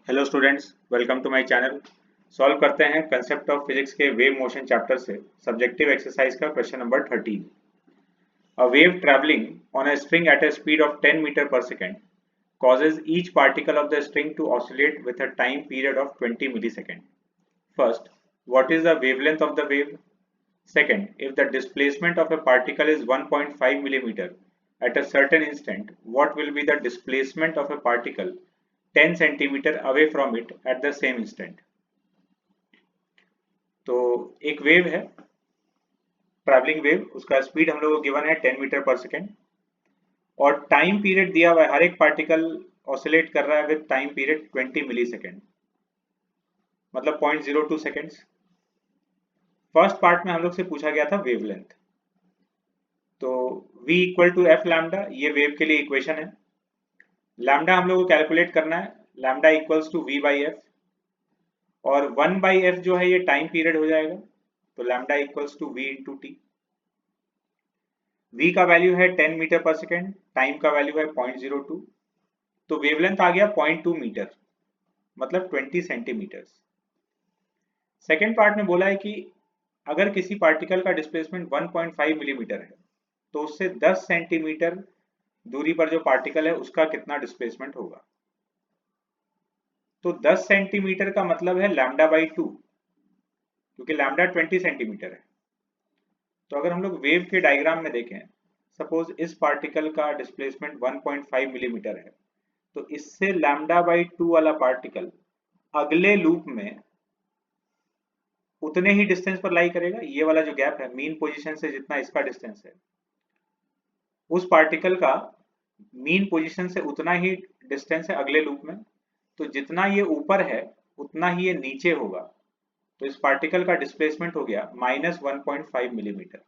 Hello students, welcome to my channel. Solve करते हैं concept of physics के wave motion chapter से subjective exercise का question number 13। A wave travelling on a string at a speed of 10 metre per second causes each particle of the string to oscillate with a time period of 20 millisecond. First, what is the wavelength of the wave? Second, if the displacement of a particle is 1.5 millimeter at a certain instant, what will be the displacement of a particle 10 centimeter away from it at the same instant? तो एक wave है, travelling wave, उसका speed हम लोग को given है 10 metre per second और time period दिया हुआ है। हर एक पार्टिकल ऑसिलेट कर रहा है with time period 20 millisecond, मतलब 0.02 सेकेंड्स। फर्स्ट पार्ट में हम लोग से पूछा गया था वेवलेंथ, तो v equal to F lambda, ये वेव के लिए इक्वेशन है। लैम्डा हम लोग को कैलकुलेट करना है, lambda equals to v by F, और 1 बाई एफ जो है ये टाइम पीरियड हो जाएगा, तो lambda equals to v into T. v का वैल्यू है 10 मीटर पर सेकेंड, टाइम का वैल्यू है 0.02, तो वेवलेंथ आ गया 0.2 मीटर, मतलब 20 सेंटीमीटर। सेकेंड पार्ट में बोला है कि अगर किसी पार्टिकल का डिस्प्लेसमेंट 1.5 मिलीमीटर है तो उससे 10 सेंटीमीटर दूरी पर जो पार्टिकल है उसका कितना डिस्प्लेसमेंट होगा। तो 10 सेंटीमीटर का मतलब है लैम्डा बाई 2, क्योंकि लैम्डा 20 सेंटीमीटर है। तो अगर हम लोग वेव के डायग्राम में देखें, सपोज इस पार्टिकल का डिस्प्लेसमेंट 1.5 मिलीमीटर है, तो इससे लैम्डा बाई 2 वाला पार्टिकल अगले लूप में उतने ही डिस्टेंस पर लाई करेगा। ये वाला जो गैप है मीन पोजीशन से जितना इसका डिस्टेंस है, उस पार्टिकल का मीन पोजीशन से उतना ही डिस्टेंस है अगले लूप में। तो जितना ये ऊपर है उतना ही ये नीचे होगा, तो इस पार्टिकल का डिस्प्लेसमेंट हो गया -1.5 मिलीमीटर।